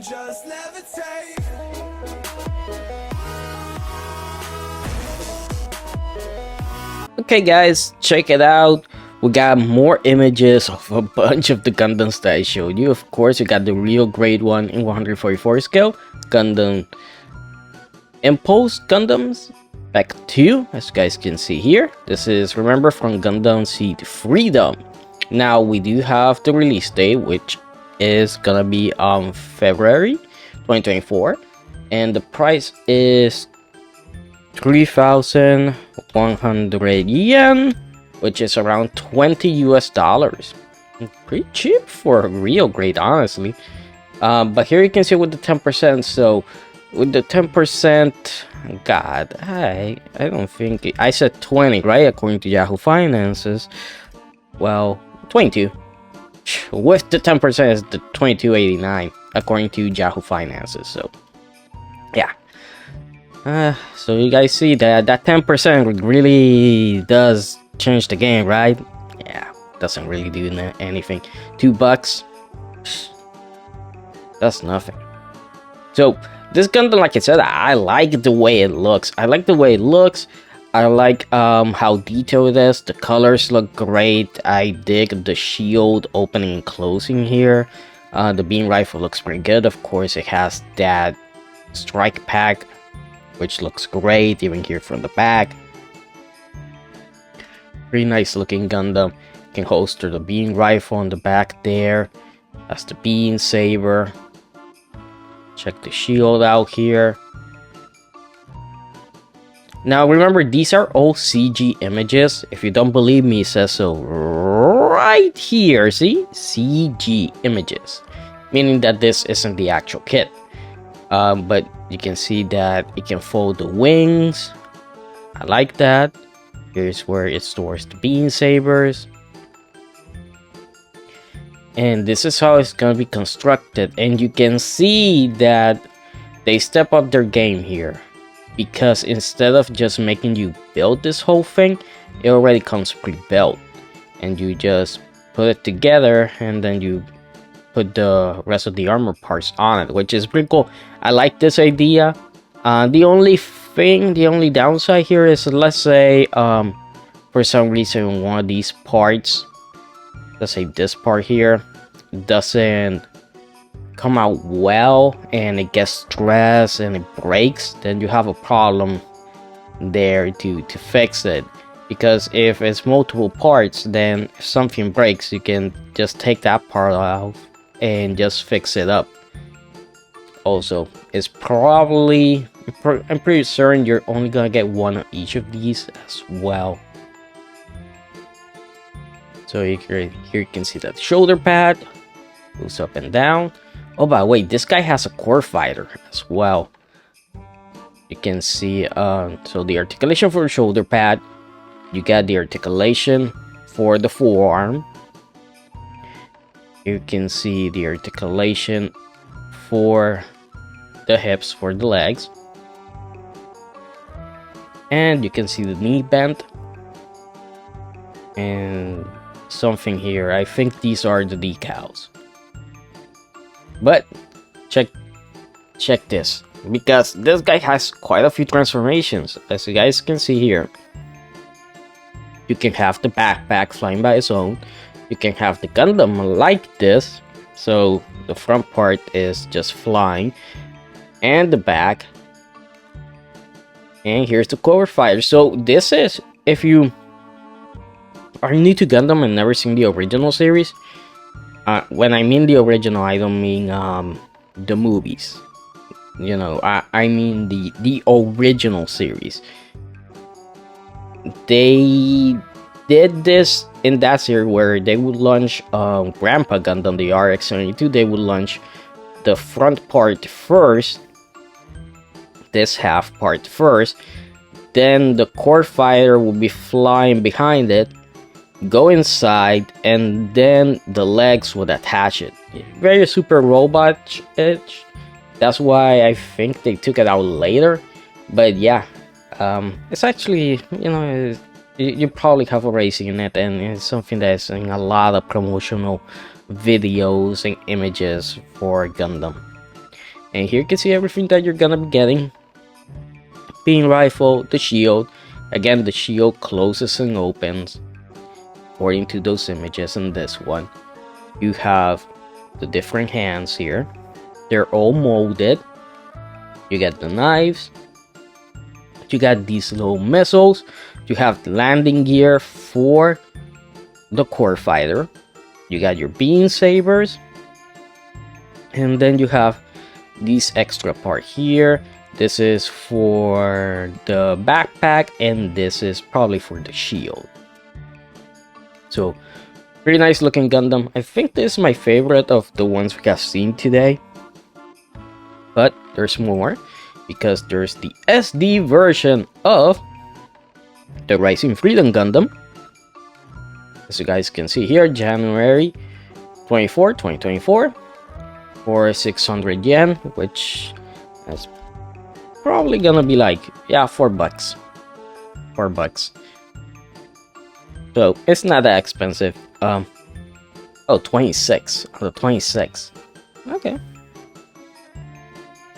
just levitate. Okay guys, check it out. We got more images of a bunch of the Gundams that I showed you. Of course, we got the real grade one in 144 scale Gundam Impulse Gundams Spec 2, as you guys can see here. This is, remember, from Gundam Seed Freedom. Now we do have the release date, which is gonna be on February 2024, and the price is 3,100 yen, which is around $20 US. Pretty cheap for a real grade, honestly. But here you can see with the 10%. So with the 10%, God, I don't think I said 20, right? According to Yahoo Finances. Well, 22. With the 10% is the 22.89, according to Yahoo Finances. So yeah. So you guys see that 10% really does change the game, right? Yeah, doesn't really do anything. $2, that's nothing. So this Gundam, like I said, I like the way it looks. I like how detailed it is. The colors look great. I dig the shield opening and closing here. The beam rifle looks pretty good. Of course, it has that strike pack, which looks great, even here from the back. Pretty nice looking Gundam. You can holster the beam rifle on the back there. That's the beam saber. Check the shield out here. Now remember, these are all CG images. If you don't believe me, it says so right here. See? CG images. Meaning that this isn't the actual kit. But you can see that it can fold the wings. I like that. Here's where it stores the beam sabers. And this is how it's gonna be constructed. And you can see that they step up their game here, because instead of just making you build this whole thing, it already comes pre-built, and you just put it together and then you put the rest of the armor parts on it, which is pretty cool. I like this idea. The only downside here is, let's say for some reason one of these parts, let's say this part here, doesn't come out well and it gets stressed and it breaks, then you have a problem there to fix it. Because if it's multiple parts, then if something breaks, you can just take that part out and just fix it up. Also, it's probably, I'm pretty certain you're only gonna get one of each of these as well. So here you can see that shoulder pad moves up and down. Oh, by the way, this guy has a core fighter as well. You can see so the articulation for the shoulder pad, you got the articulation for the forearm. You can see the articulation for the hips, for the legs. And you can see the knee bend. And something here. I think these are the decals. But check this, because this guy has quite a few transformations. As you guys can see here, you can have the backpack flying by its own. You can have the Gundam like this, so the front part is just flying, and the back. And here's the core fighter. So this is, if you are new to Gundam and never seen the original series, when I mean the original, I don't mean the movies. You know, I mean the original series. They did this in that series where they would launch Grandpa Gundam, the RX-72. They would launch the front part first, this half part first, then the core fighter will be flying behind it, go inside, and then the legs would attach it. Very super robot-ish. That's why I think they took it out later. But yeah, it's actually, you know, you probably have already seen it, and it's something that's in a lot of promotional videos and images for Gundam. And here you can see everything that you're gonna be getting. Beam rifle, the shield. Again, the shield closes and opens according to those images. In this one, you have the different hands here. They're all molded. You get the knives. You got these little missiles. You have the landing gear for the core fighter. You got your beam sabers. And then you have this extra part here. This is for the backpack, and this is probably for the shield. So, pretty nice looking Gundam. I think this is my favorite of the ones we have seen today. But there's more, because there's the SD version of the Rising Freedom Gundam. As you guys can see here, January 24, 2024. For 600 yen, which is probably gonna be like, yeah, $4. $4. So it's not that expensive. Oh, 26. The 26. Okay.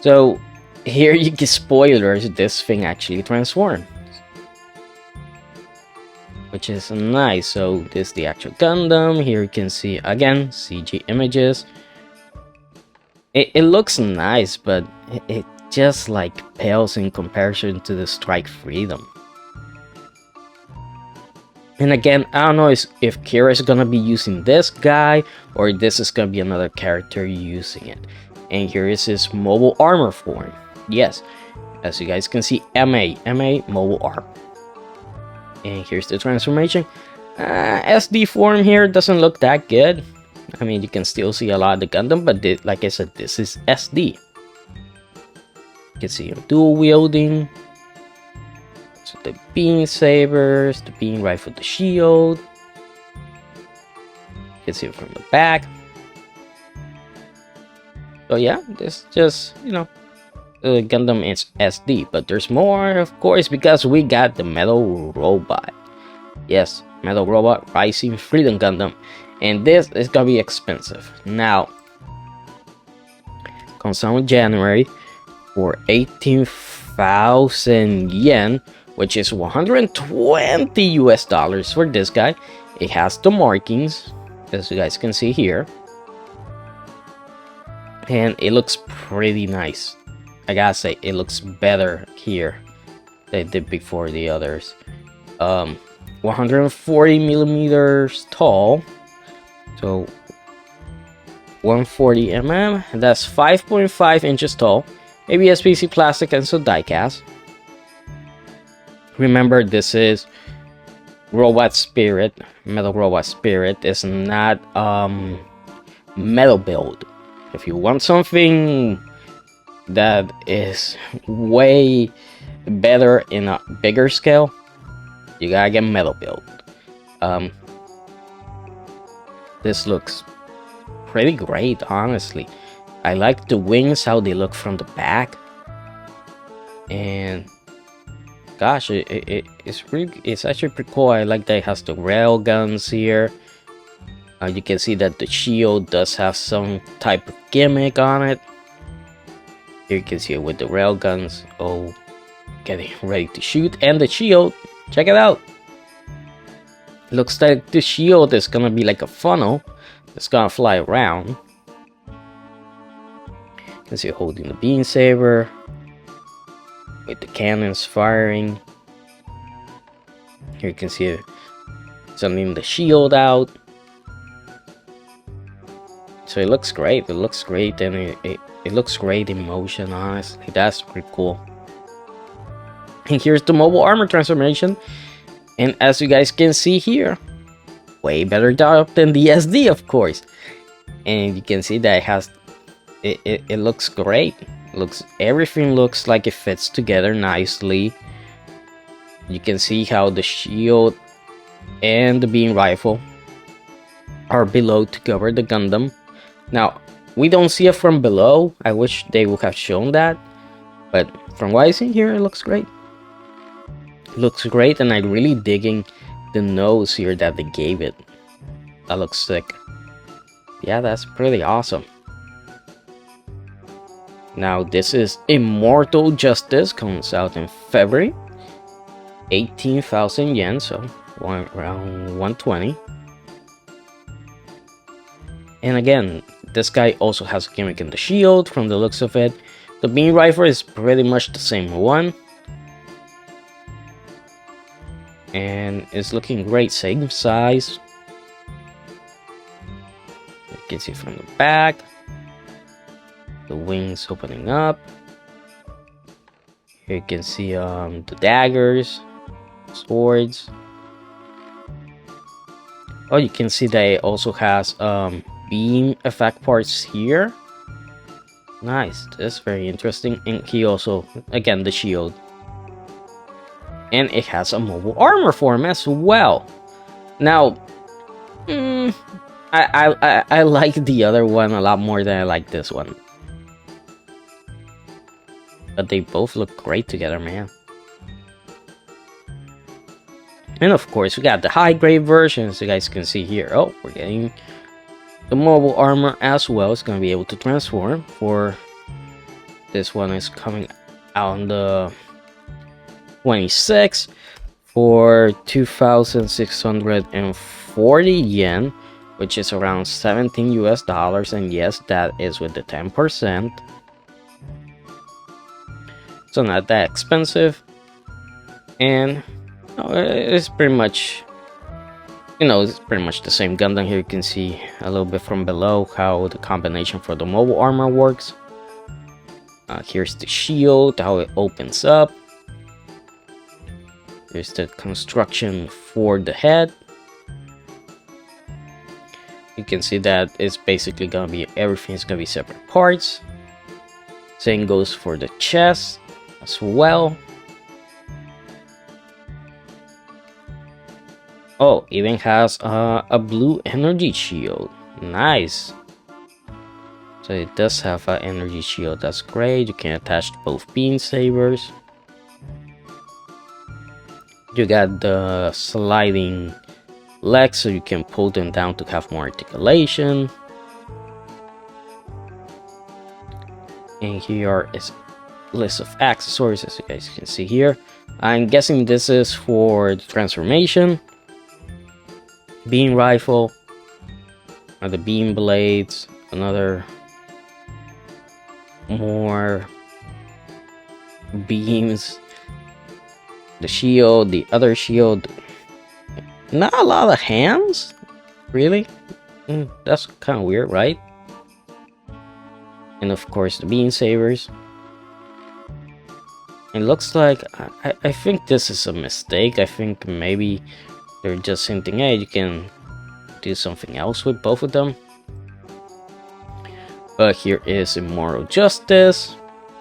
So here you get spoilers. This thing actually transforms, which is nice. So this is the actual Gundam. Here you can see again CG images. It looks nice, but it just like pales in comparison to the Strike Freedom. And again, I don't know if Kira is gonna be using this guy, or this is gonna be another character using it. And here is his mobile armor form. Yes, as you guys can see, MA mobile armor. And here's the transformation. SD form here doesn't look that good. I mean, you can still see a lot of the Gundam, but like I said, this is SD. You can see him dual wielding. So the beam sabers, the beam rifle, the shield. You can see it from the back. So yeah, this just, you know, Gundam is SD, but there's more, of course, because we got the Metal Robot. Yes, Metal Robot Rising Freedom Gundam. And this is gonna be expensive. Now, comes out in January for 18,000 yen, which is 120 US dollars for this guy. It has the markings, as you guys can see here, and it looks pretty nice. I gotta say, it looks better here than it did before the others. 140 millimeters tall. So 140 mm, and that's 5.5 inches tall. ABS PC plastic and so die-cast. Remember, this is Robot Spirit. Metal Robot Spirit is not metal build. If you want something that is way better in a bigger scale, you gotta get metal build. This looks pretty great, honestly. I like the wings, how they look from the back, and gosh, it's actually pretty cool. I like that it has the rail guns here. You can see that the shield does have some type of gimmick on it. Here you can see it with the rail guns, oh, getting ready to shoot, and the shield, check it out. Looks like the shield is gonna be like a funnel. It's gonna fly around. You can see it holding the beam saber with the cannons firing. Here you can see it sending the shield out. So it looks great. It looks great, and it looks great in motion. Honestly, that's pretty cool. And here's the mobile armor transformation. And as you guys can see here, way better job than the SD, of course. And you can see that it has, it looks great. Everything looks like it fits together nicely. You can see how the shield and the beam rifle are below to cover the Gundam. Now, we don't see it from below. I wish they would have shown that. But from what I see here, it looks great. Looks great, and I'm really digging the nose here that they gave it. That looks sick. Yeah, that's pretty awesome. Now this is Immortal Justice, comes out in February. 18,000 yen, so around 120. And again, this guy also has a gimmick in the shield from the looks of it. The beam rifle is pretty much the same one. And it's looking great, same size. You can see from the back. The wings opening up. Here you can see the daggers, swords. Oh, you can see that it also has beam effect parts here. Nice, that's very interesting. And he also, again, the shield. And it has a mobile armor form as well. Now, I like the other one a lot more than I like this one. But they both look great together, man. And of course, we got the high grade versions. You guys can see here. Oh, we're getting the mobile armor as well. It's going to be able to transform. For this one is coming out on the 26 for 2,640 yen, which is around 17 US dollars. And yes, that is with the 10%. So not that expensive. And it's pretty much, it's pretty much the same Gundam. Here you can see a little bit from below how the combination for the mobile armor works. Here's the shield, how it opens up. Here's the construction for the head. You can see that it's basically gonna be, everything's gonna be separate parts. Same goes for the chest as well. Oh, even has a blue energy shield. Nice. So it does have an energy shield. That's great. You can attach both beam sabers. You got the sliding legs, so you can pull them down to have more articulation. And here is a list of accessories, as you guys can see here. I'm guessing this is for the transformation. Beam rifle, or the beam blades, another more beams, the shield, the other shield. Not a lot of hands, really. That's kind of weird, right? And of course the beam sabers. It looks like, I think this is a mistake. I think maybe they're just hinting, hey, you can do something else with both of them. But here is Immortal Justice.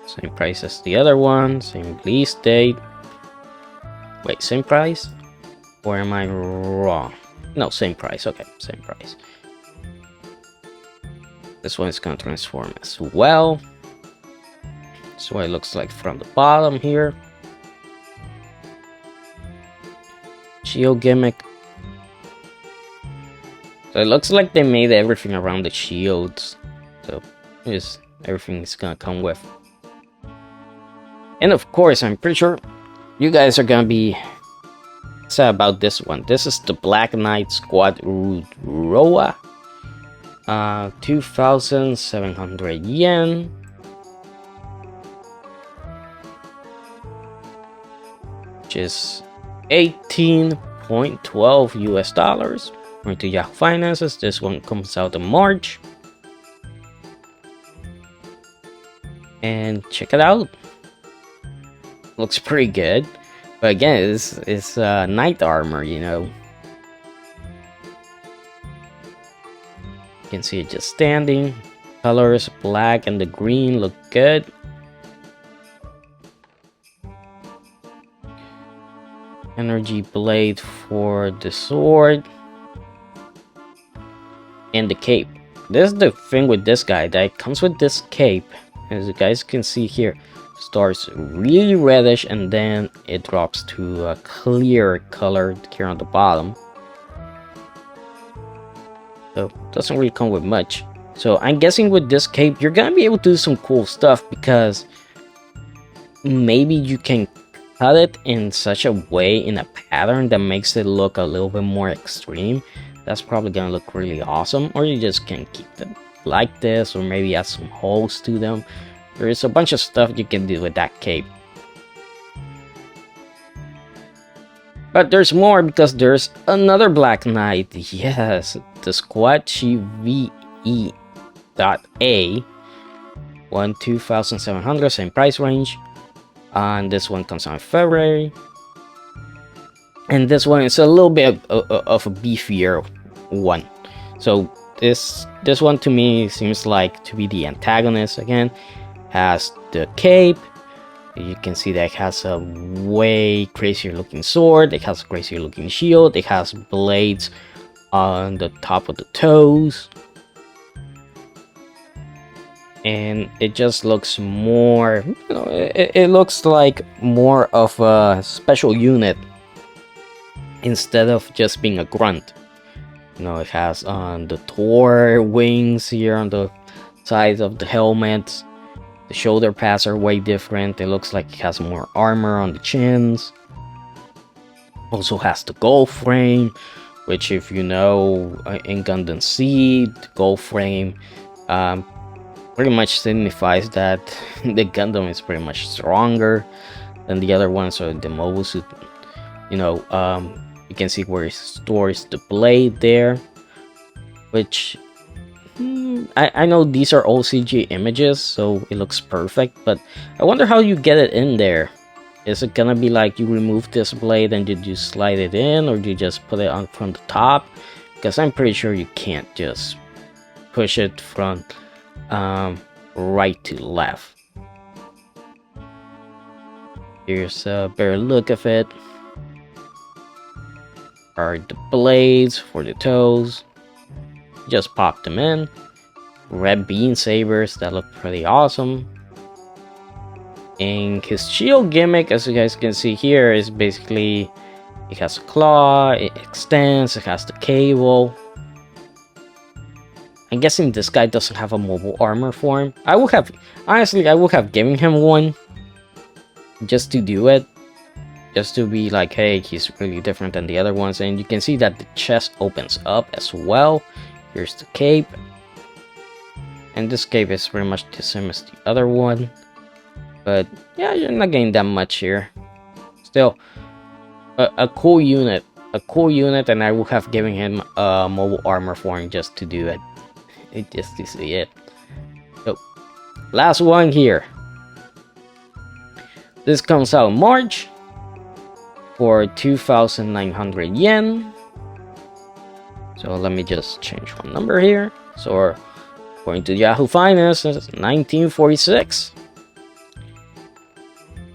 Same price as the other one. Same release date. Wait, same price? Or am I wrong? No, same price. Okay, same price. This one is going to transform as well. That's what it looks like from the bottom here. Shield gimmick. So it looks like they made everything around the shields. So everything is gonna come with. And of course, I'm pretty sure you guys are gonna be sad about this one. This is the Black Knight Squad Roa. 2,700 yen. Which is 18.12 US dollars. According to Yahoo Finances, this one comes out in March. And check it out. Looks pretty good. But again, it's knight armor, You can see it just standing. Colors, black and the green look good. Energy blade for the sword. And the cape. This is the thing with this guy, that it comes with this cape. As you guys can see here, starts really reddish and then it drops to a clear color here on the bottom. So it doesn't really come with much. So I'm guessing with this cape, you're gonna be able to do some cool stuff, because maybe you can cut it in such a way, in a pattern that makes it look a little bit more extreme. That's probably gonna look really awesome. Or you just can keep them like this, or maybe add some holes to them. There is a bunch of stuff you can do with that cape. But there's more, because there's another Black Knight. Yes, the Squatchy VE.A. 2,700, same price range. And this one comes out in February. And this one is a little bit of a beefier one. So this one to me seems like to be the antagonist again. Has the cape. You can see that it has a way crazier looking sword. It has a crazier looking shield. It has blades on the top of the toes. And it just looks more, you know, it looks like more of a special unit instead of just being a grunt. You know, it has on the Thor wings here on the sides of the helmet. The shoulder pads are way different. It looks like it has more armor on the chins. Also has the gold frame, which, if you know, in Gundam Seed, the gold frame pretty much signifies that the Gundam is pretty much stronger than the other ones. So the mobile suit, you know, you can see where it stores the blade there, which I know these are all CG images, so it looks perfect, but I wonder how you get it in there. Is it gonna be like you remove this blade and did you slide it in, or do you just put it on from the top? Because I'm pretty sure you can't just push it from right to left. Here's a better look of it. Are the blades for the toes. Just pop them in. Red beam sabers that look pretty awesome. And his shield gimmick, as you guys can see here, is basically it has a claw, it extends, it has the cable. I'm guessing this guy doesn't have a mobile armor form. I would have, honestly, I would have given him one just to do it. Just to be like, hey, he's really different than the other ones. And you can see that the chest opens up as well. Here's the cape. And this cape is pretty much the same as the other one. But yeah, you're not getting that much here. Still, a cool unit. A cool unit, and I would have given him a mobile armor form just to do it. Just to see it. So, last one here. This comes out in March for 2,900 yen. So let me just change one number here. So according to Yahoo Finance, it's 1946.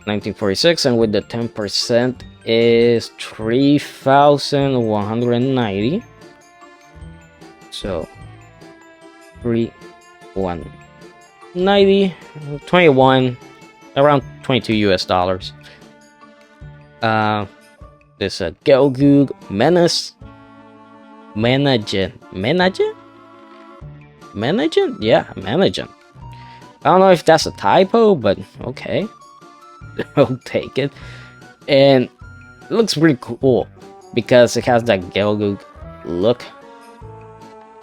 1946, and with the 10% is 3,190. So 3,190, 21, around 22 US dollars. There's a Gelgoog Menace. Managent? Yeah, Managent. I don't know if that's a typo, but okay. I'll take it. And it looks pretty cool because it has that Gelgoog look,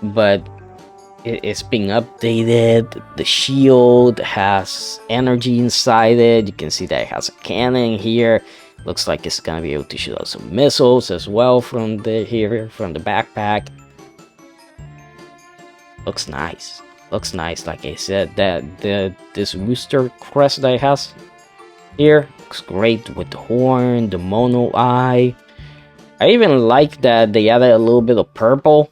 but it's being updated. The shield has energy inside it. You can see that it has a cannon here. Looks like it's gonna be able to shoot out some missiles as well from the backpack. Looks nice. Looks nice. Like I said, this rooster crest that it has here looks great with the horn, the mono eye. I even like that they added a little bit of purple.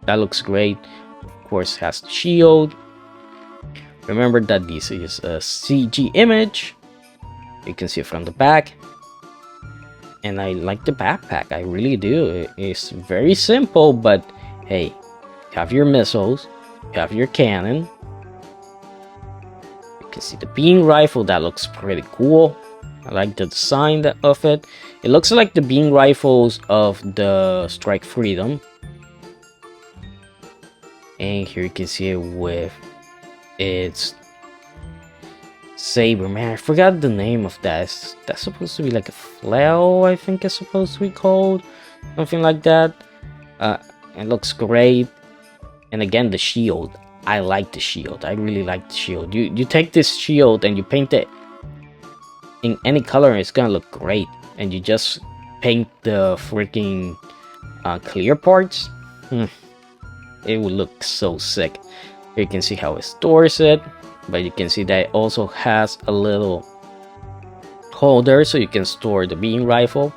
That looks great. Of course, it has the shield. Remember that this is a CG image. You can see it from the back. And I like the backpack. I really do. It's very simple, but hey, you have your missiles, you have your cannon. You can see the beam rifle. That looks pretty cool. I like the design of it. It looks like the beam rifles of the Strike Freedom. And here you can see it with its saber. Man, I forgot the name of that. That's supposed to be like a flail, I think it's supposed to be called. Something like that. It looks great. And again, the shield. I like the shield. I really like the shield. You take this shield and you paint it in any color and it's gonna look great. And you just paint the freaking clear parts. It would look so sick. Here you can see how it stores it. But you can see that it also has a little holder so you can store the beam rifle.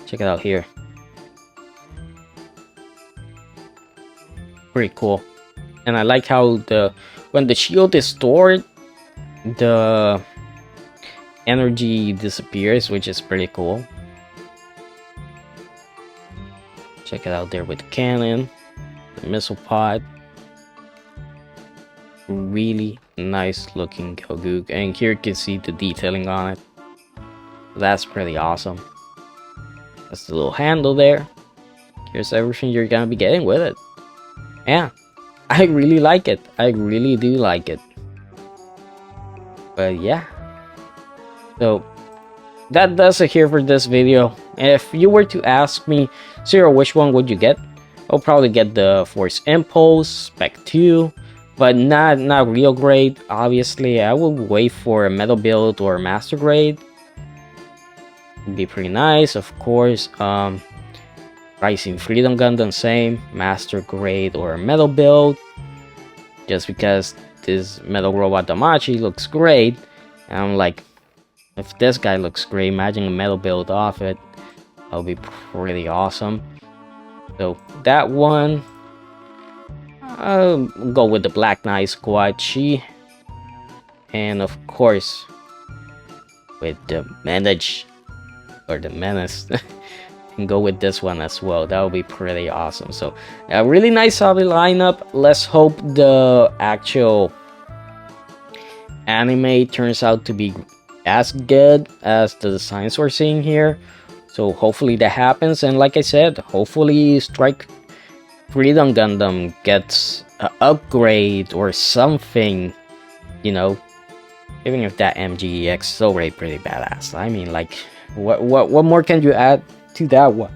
Check it out here. Pretty cool. And I like how when the shield is stored, the energy disappears, which is pretty cool. Check it out there with the cannon, the missile pod. Really nice looking Gogook, and here you can see the detailing on it. That's pretty awesome. That's the little handle there. Here's everything you're gonna be getting with it. Yeah, I really like it. I really do like it. But yeah, so that does it here for this video. If you were to ask me, Zero, which one would you get? I'll probably get the Force Impulse, Spec 2. But not real grade. Obviously, I will wait for a metal build or master grade. Would be pretty nice, of course. Rising Freedom Gundam, same master grade or a metal build. Just because this metal robot Damachi looks great, and I'm like, if this guy looks great, imagine a metal build off it. That'll be pretty awesome. So that one. I'll go with the Black Knight Squad Chi, and of course with the Menace or the Menace, and go with this one as well. That would be pretty awesome. So a really nice solid lineup. Let's hope the actual anime turns out to be as good as the designs we're seeing here. So hopefully that happens, and like I said, hopefully Strike Freedom Gundam gets an upgrade or something, you know. Even if that MGEX is already pretty badass. I mean, like, what more can you add to that one?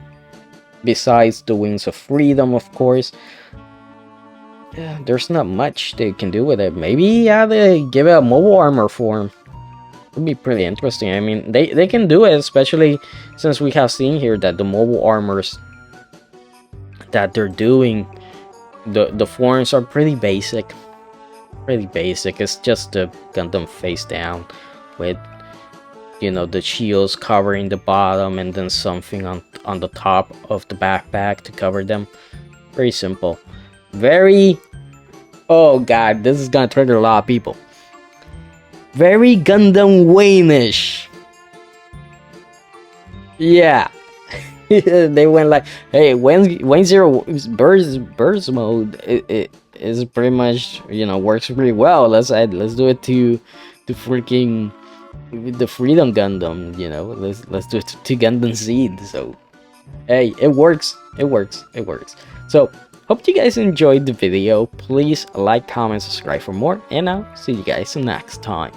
Besides the Wings of Freedom, of course. Yeah, there's not much they can do with it. Maybe they give it a mobile armor form. Would be pretty interesting. I mean, they can do it, especially since we have seen here that the mobile armors that they're doing, the forms are pretty basic. It's just the Gundam face down with, you know, the shields covering the bottom and then something on the top of the backpack to cover them. Very simple. Very, oh god, this is gonna trigger a lot of people. Very Gundam Wayne-ish. Yeah. They went like, hey, Wayne Zero burst mode, it is pretty much, you know, works pretty well. Let's do it to freaking the Freedom Gundam, you know. Let's do it to Gundam Seed. So hey, it works. So hope you guys enjoyed the video. Please like, comment, subscribe for more, and I'll see you guys next time.